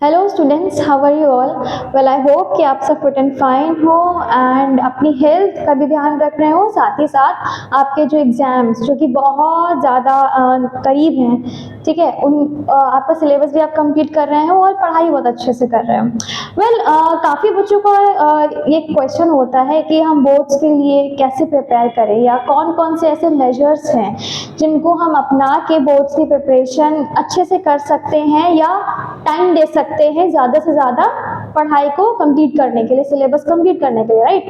Hello students, how are you all? Well, I hope कि आप सब फिट एंड फाइन हो एंड अपनी हेल्थ का भी ध्यान रख रहे हो। साथ ही साथ आपके जो एग्ज़ाम्स जो कि बहुत ज़्यादा करीब हैं, ठीक है, आपका सिलेबस भी आप कंप्लीट कर रहे हो और पढ़ाई बहुत अच्छे से कर रहे हो। वेल, काफ़ी बच्चों का ये क्वेश्चन होता है कि हम बोर्ड्स के लिए कैसे प्रिपेयर करें या कौन कौन से ऐसे मेजर्स हैं जिनको हम अपना के बोर्ड्स की प्रिपरेशन अच्छे से कर सकते हैं या टाइम दे सकते हैं ज़्यादा से ज़्यादा पढ़ाई को कंप्लीट करने के लिए, सिलेबस कंप्लीट करने के लिए, राइट?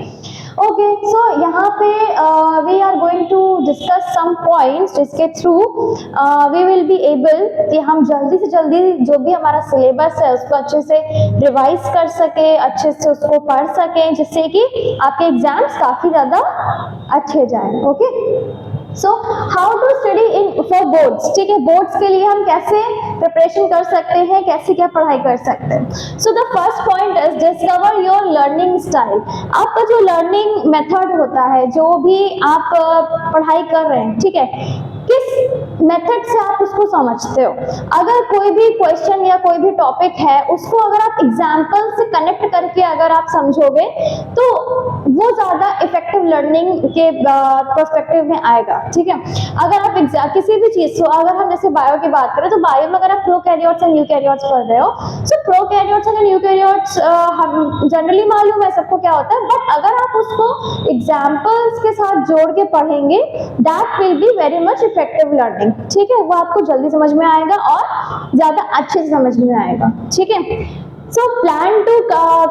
ओके, सो यहाँ पे we are going to discuss some points जिसके through we will be able कि हम जल्दी से जल्दी जो भी हमारा सिलेबस है उसको अच्छे से रिवाइज कर सके, अच्छे से उसको पढ़ सकें, जिससे कि आपके एग्जाम्स काफ़ी ज़्यादा अच्छे जाएं। Okay, so how to study in for boards, ठीक है, बोर्ड्स के लिए हम कैसे प्रिपरेशन कर सकते हैं, कैसे क्या पढ़ाई कर सकते हैं। So the first point is discover your learning style. आपका जो लर्निंग मेथड होता है, जो भी आप पढ़ाई कर रहे हैं, ठीक है, किस मेथड से आप उसको समझते हो। अगर कोई भी क्वेश्चन या कोई भी टॉपिक है उसको अगर आप एग्जाम्पल से कनेक्ट करके अगर आप समझोगे तो वो ज़्यादा इफेक्टिव लर्निंग के पर्सपेक्टिव में आएगा, ठीक है। अगर आप किसी भी चीज़ को, अगर हम जैसे बायो की बात करें तो बायो में अगर आप प्रोकैरियोट्स एंड यूकैरियोट्स पढ़ रहे हो, सो प्रोकैरियोट्स एंड यूकैरियोट्स हम जनरली मालूम है सबको क्या होता है, बट अगर आप उसको एग्जाम्पल्स के साथ जोड़ के पढ़ेंगे that will be very much effective learning, ठीक है। वो आपको जल्दी समझ में आएगा और ज़्यादा अच्छे से समझ में आएगा, ठीक है। So plan to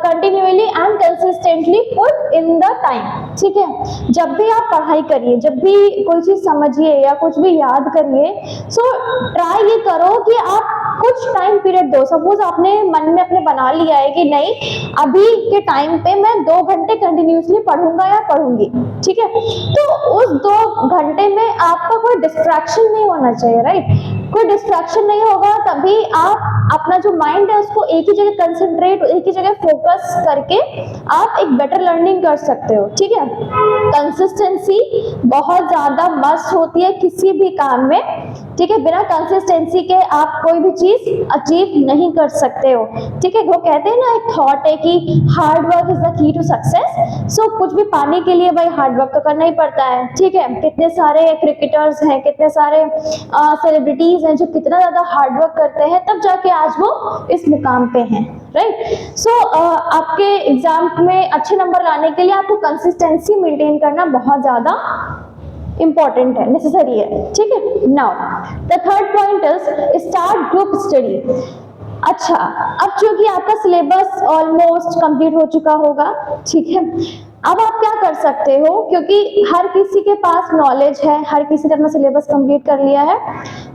continually and consistently put in the time, ठीक है। जब भी आप पढ़ाई करिए, जब भी कोई चीज़ समझिए या कुछ भी याद करिए, so ट्राई ये करो कि आप कुछ टाइम पीरियड दो। सपोज आपने मन में अपने बना लिया है कि नहीं अभी के टाइम पे मैं 2 घंटे कंटिन्यूसली पढ़ूंगा या पढ़ूंगी, ठीक है, तो उस 2 घंटे में आपका कोई डिस्ट्रैक्शन नहीं होना चाहिए, राइट? कोई डिस्ट्रैक्शन नहीं होगा, तभी आप अपना जो माइंड है उसको एक ही जगह कंसंट्रेट, एक ही जगह फोकस करके आप एक बेटर लर्निंग कर सकते हो, ठीक है। कंसिस्टेंसी बहुत ज्यादा मस्ट होती है किसी भी काम में, ठीक है। बिना कंसिस्टेंसी के आप कोई भी चीज अचीव नहीं कर सकते हो, ठीक है। वो कहते हैं ना, एक थॉट है कि hard work is the key to success. So कुछ भी पाने के लिए भाई हार्ड वर्क तो करना ही पड़ता है, ठीक है। कितने सारे क्रिकेटर्स हैं, कितने सारे सेलिब्रिटीज हैं जो कितना ज्यादा हार्ड वर्क करते हैं, तब जाके आज वो इस मुकाम पे हैं, राइट? सो आपके एग्जाम में अच्छे नंबर लाने के लिए आपको कंसिस्टेंसी मेंटेन करना बहुत ज्यादा इंपॉर्टेंट है, नेसेसरी है, ठीक है। Now the third point is start group study. अच्छा, अब चूंकि आपका सिलेबस ऑलमोस्ट कंप्लीट हो चुका होगा, ठीक है, अब आप क्या कर सकते हो, क्योंकि हर किसी के पास नॉलेज है, हर किसी ने अपना सिलेबस कंप्लीट कर लिया है।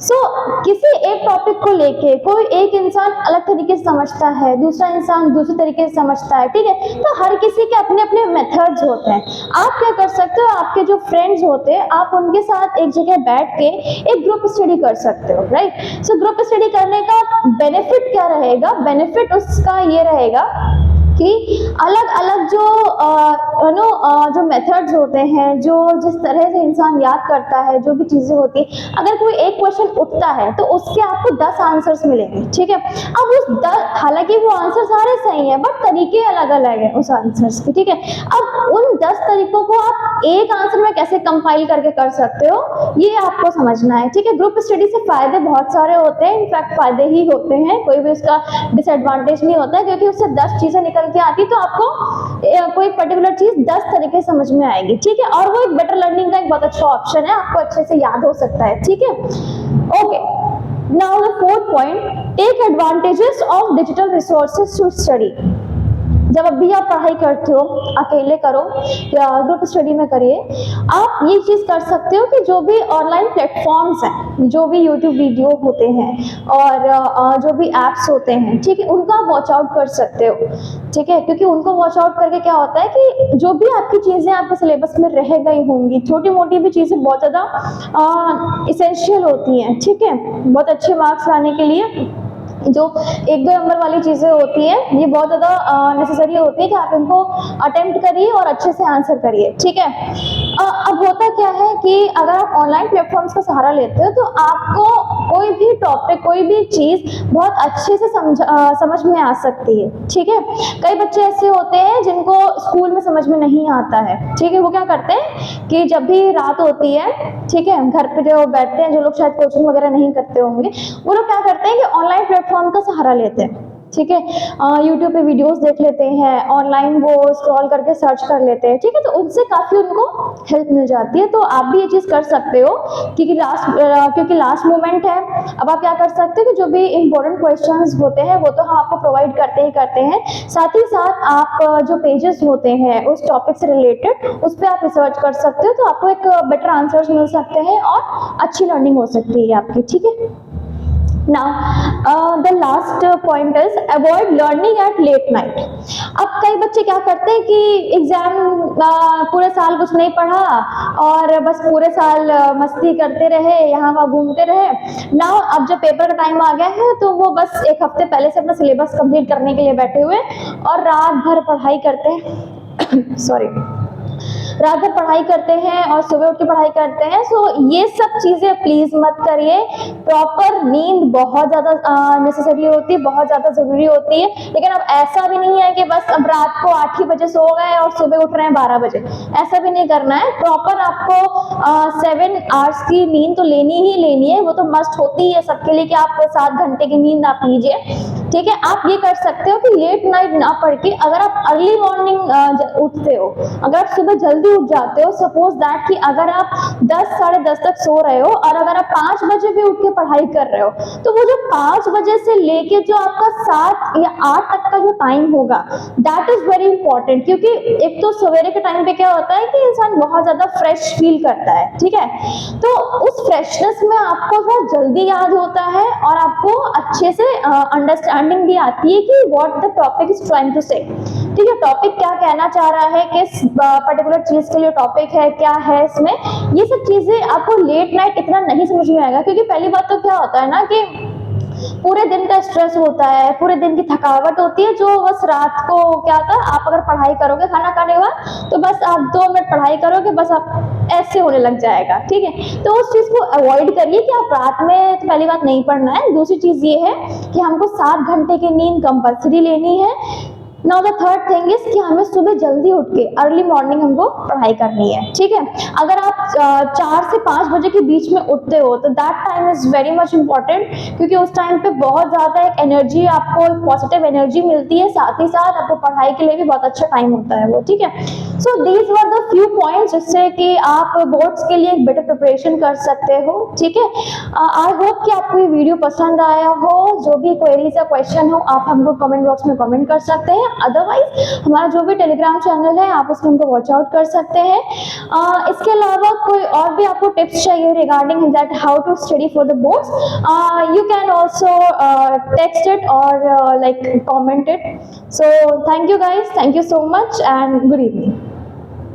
सो किसी एक टॉपिक को लेके कोई एक इंसान अलग तरीके से समझता है, दूसरा इंसान दूसरे तरीके से समझता है, ठीक है, तो हर किसी के अपने अपने मेथड्स होते हैं। आप क्या कर सकते हो, आपके जो फ्रेंड्स होते हैं आप उनके साथ एक जगह बैठ के एक ग्रुप स्टडी कर सकते हो, राइट? सो ग्रुप स्टडी करने का बेनिफिट क्या रहेगा? बेनिफिट उसका ये रहेगा कि अलग अलग जो जो मेथड्स होते हैं, जो जिस तरह से इंसान याद करता है, जो भी चीजें होती है, अगर कोई एक क्वेश्चन उठता है तो उसके आपको 10 आंसर्स मिलेंगे, ठीक है। अब उस 10, हालांकि वो आंसर सारे सही है बट तरीके अलग अलग है उस आंसर्स के, ठीक है। अब उन 10 तरीकों को आप एक आंसर में कैसे कंपाइल करके कर सकते हो, ये आपको समझना है, ठीक है। ग्रुप स्टडी से फायदे बहुत सारे होते हैं, इनफैक्ट फायदे ही होते हैं, कोई भी उसका डिसएडवांटेज नहीं होता है, क्योंकि उससे 10 चीजें निकल के आती तो आपको कोई पर्टिकुलर चीज 10 तरीके से समझ में आएगी, ठीक है। और वो एक बेटर लर्निंग का एक बहुत अच्छा ऑप्शन है, आपको अच्छे से याद हो सकता है, ठीक है। Okay, now the fourth point, take advantages of digital resources to study. जब अभी आप पढ़ाई करते हो, अकेले करो या ग्रुप स्टडी में करिए, आप ये चीज़ कर सकते हो कि जो भी ऑनलाइन प्लेटफॉर्म्स हैं, जो भी यूट्यूब वीडियो होते हैं और जो भी ऐप्स होते हैं, ठीक है, उनका वॉच आउट कर सकते हो, ठीक है। क्योंकि उनको वॉच आउट करके क्या होता है कि जो भी आपकी चीज़ें आपके सिलेबस में रह गई होंगी, छोटी मोटी भी चीज़ें बहुत ज़्यादा इसेंशियल होती हैं, ठीक है, बहुत अच्छे मार्क्स लाने के लिए, जो 1-2 नंबर वाली चीज़ें होती हैं, ये बहुत ज़्यादा नेसेसरी होती है कि आप इनको अटेम्प्ट करिए और अच्छे से आंसर करिए, ठीक है। अब होता क्या है कि अगर आप ऑनलाइन प्लेटफॉर्म्स का सहारा लेते हो तो आपको कोई भी टॉपिक, कोई भी चीज़ बहुत अच्छे से समझ में आ सकती है, ठीक है। कई बच्चे ऐसे होते हैं जिनको स्कूल में समझ में नहीं आता है, ठीक है। वो क्या करते हैं कि जब भी रात होती है, ठीक है, घर पे जो बैठते हैं, जो लोग शायद कोचिंग वगैरह नहीं करते होंगे, वो लोग क्या करते हैं कि ऑनलाइन प्लेटफॉर्म का सहारा लेते हैं, ठीक है। यूट्यूब पे वीडियोस देख लेते हैं, ऑनलाइन वो स्क्रॉल करके सर्च कर लेते हैं, ठीक है। तो उनसे काफ़ी उनको हेल्प मिल जाती है। तो आप भी ये चीज़ कर सकते हो क्योंकि लास्ट मोमेंट है। अब आप क्या कर सकते हो कि जो भी इंपॉर्टेंट क्वेश्चंस होते हैं वो तो हम आपको प्रोवाइड करते ही करते हैं, साथ ही साथ आप जो पेजेस होते हैं उस टॉपिक से रिलेटेड, उस पर आप रिसर्च कर सकते हो, तो आपको एक बेटर आंसर्स मिल सकते हैं और अच्छी लर्निंग हो सकती है आपकी, ठीक है। Now, the last point is avoid learning at late night. अब कई बच्चे क्या करते हैं कि एग्जाम पूरे साल कुछ नहीं पढ़ा और बस पूरे साल मस्ती करते रहे, यहाँ वहाँ घूमते रहे। नाउ अब जब पेपर का टाइम आ गया है तो वो बस एक हफ्ते पहले से अपना सिलेबस कंप्लीट करने के लिए बैठे हुए और रात भर पढ़ाई करते हैं सॉरी रात भर पढ़ाई करते हैं और सुबह उठ के पढ़ाई करते हैं। सो ये सब चीज़ें प्लीज़ मत करिए। प्रॉपर नींद बहुत ज़्यादा नेसेसरी होती है, बहुत ज़्यादा ज़रूरी होती है। लेकिन अब ऐसा भी नहीं है कि बस अब रात को 8 ही बजे सो गए और सुबह उठ रहे हैं 12 बजे, ऐसा भी नहीं करना है। प्रॉपर आपको 7 आवर्स की नींद तो लेनी ही लेनी है, वो तो मस्ट होती है सबके लिए कि आप 7 घंटे की नींद आप लीजिए, ठीक है। आप ये कर सकते हो कि लेट नाइट ना पढ़ के अगर आप अर्ली मॉर्निंग उठते हो, अगर आप सुबह जल्दी उठ जाते हो, सपोज दैट कि अगर आप 10 साढ़े 10 तक सो रहे हो और अगर आप 5 बजे भी उठ के पढ़ाई कर रहे हो, तो वो जो 5 बजे से लेके जो आपका 7 या 8 तक का जो टाइम होगा, दैट इज वेरी इंपॉर्टेंट। क्योंकि एक तो सवेरे के टाइम पे क्या होता है कि इंसान बहुत ज्यादा फ्रेश फील करता है, ठीक है। तो उस फ्रेशनेस में आपको बहुत जल्दी याद होता है और आपको अच्छे से अंडरस्टैंडिंग भी आती है कि what the topic is trying to say, ठीक है। टॉपिक क्या कहना चाह रहा है, किस पर्टिकुलर चीज के लिए टॉपिक है, क्या है इसमें, ये सब चीजें आपको लेट नाइट इतना नहीं समझ में आएगा। क्योंकि पहली बात तो क्या होता है ना कि पूरे दिन का स्ट्रेस होता है, पूरे दिन की थकावट होती है, जो बस रात को क्या होता है, आप अगर पढ़ाई करोगे खाना खाने के बाद तो बस आप 2 मिनट पढ़ाई करोगे, बस आप ऐसे होने लग जाएगा, ठीक है। तो उस चीज को अवॉइड करिए कि आप रात में तो पहली बात नहीं पढ़ना है। दूसरी चीज ये है कि हमको 7 घंटे की नींद कंपल्सरी लेनी है। Now the third thing is कि हमें सुबह जल्दी उठ के अर्ली मॉर्निंग हमको पढ़ाई करनी है, ठीक है। अगर आप 4 से 5 बजे के बीच में उठते हो तो that time is very much important, क्योंकि उस टाइम पे बहुत ज़्यादा एक एनर्जी, आपको एक पॉजिटिव एनर्जी मिलती है, साथ ही साथ आपको पढ़ाई के लिए भी बहुत अच्छा टाइम होता है वो, ठीक है। So these were the few points जिससे कि आप बोर्ड्स के लिए एक बेटर प्रिपरेशन कर सकते हो, ठीक है। आई होप कि आपको ये वीडियो पसंद आया हो। जो भी क्वेरीज या क्वेश्चन हो आप हमको कमेंट बॉक्स में कमेंट कर सकते हैं। अदरवाइज हमारा जो भी टेलीग्राम चैनल है आप उसमें हमको वॉच आउट कर सकते हैं। इसके अलावा कोई और भी आपको टिप्स चाहिए regarding that how to study for the boards, you can also text it और like comment it. So thank you guys, thank you so much and good evening.